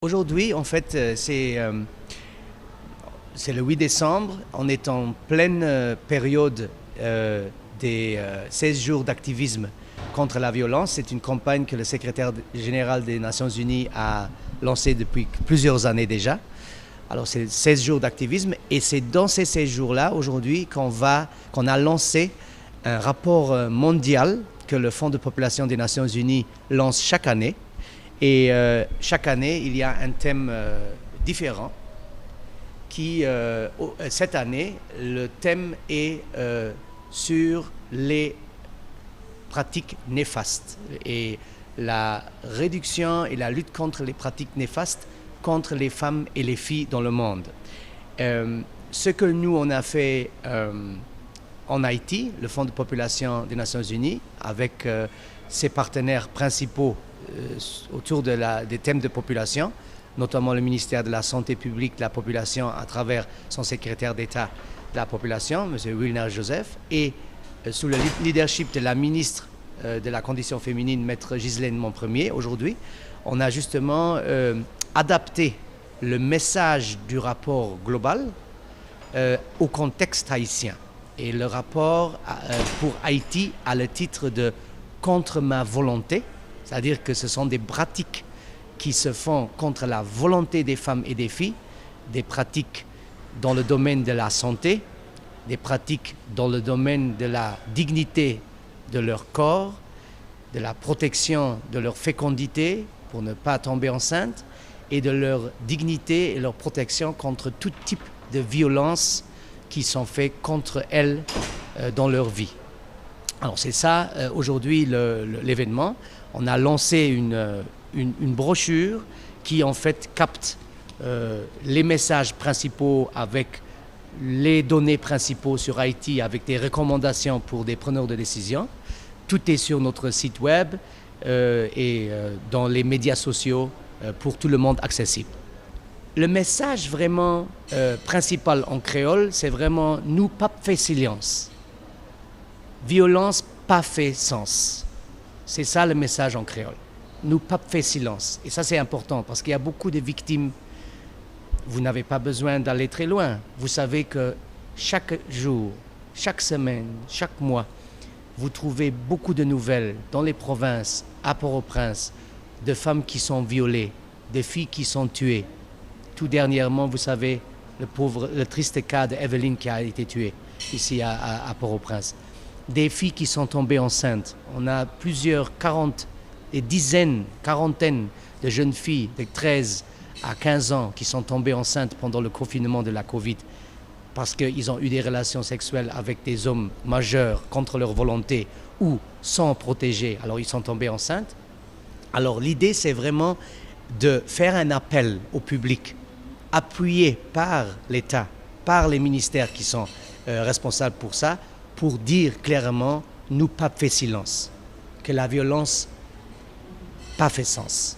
Aujourd'hui, en fait, c'est le 8 décembre. On est en pleine période des 16 jours d'activisme contre la violence. C'est une campagne que le secrétaire général des Nations Unies a lancée depuis plusieurs années déjà. Alors, c'est 16 jours d'activisme et c'est dans ces 16 jours-là, aujourd'hui, qu'on a lancé un rapport mondial que le Fonds de population des Nations Unies lance chaque année. Et chaque année, il y a un thème différent qui, cette année, le thème est sur les pratiques néfastes et la réduction et la lutte contre les pratiques néfastes contre les femmes et les filles dans le monde. Ce que nous, on a fait en Haïti, le Fonds de population des Nations Unies, avec ses partenaires principaux autour des thèmes de population, notamment le ministère de la Santé publique de la population à travers son secrétaire d'État de la population, M. Wilner Joseph, et sous le leadership de la ministre de la Condition féminine, Maître Ghislaine Monpremier, aujourd'hui, on a justement adapté le message du rapport global au contexte haïtien. Et le rapport pour Haïti a le titre de « Contre ma volonté », c'est-à-dire que ce sont des pratiques qui se font contre la volonté des femmes et des filles, des pratiques dans le domaine de la santé, des pratiques dans le domaine de la dignité de leur corps, de la protection de leur fécondité pour ne pas tomber enceinte et de leur dignité et leur protection contre tout type de violence qui sont faites contre elles dans leur vie. Alors c'est ça aujourd'hui l'événement. On a lancé une brochure qui en fait capte les messages principaux avec les données principaux sur Haïti avec des recommandations pour des preneurs de décision. Tout est sur notre site web et dans les médias sociaux pour tout le monde accessible. Le message vraiment principal en créole, c'est vraiment « nous pas fait silence ». Violence pas fait sens. C'est ça le message en créole. Nous pas fait silence. Et ça c'est important parce qu'il y a beaucoup de victimes. Vous n'avez pas besoin d'aller très loin. Vous savez que chaque jour, chaque semaine, chaque mois, vous trouvez beaucoup de nouvelles dans les provinces, à Port-au-Prince, de femmes qui sont violées, de filles qui sont tuées. Tout dernièrement, vous savez, le triste cas d'Evelyn qui a été tuée ici à Port-au-Prince. Des filles qui sont tombées enceintes. On a des dizaines, quarantaines de jeunes filles de 13 à 15 ans qui sont tombées enceintes pendant le confinement de la Covid parce qu'ils ont eu des relations sexuelles avec des hommes majeurs contre leur volonté ou sans protéger. Alors ils sont tombés enceintes. Alors l'idée, c'est vraiment de faire un appel au public, appuyé par l'État, par les ministères qui sont responsables pour ça, pour dire clairement, nous pas fait silence, que la violence pas fait sens.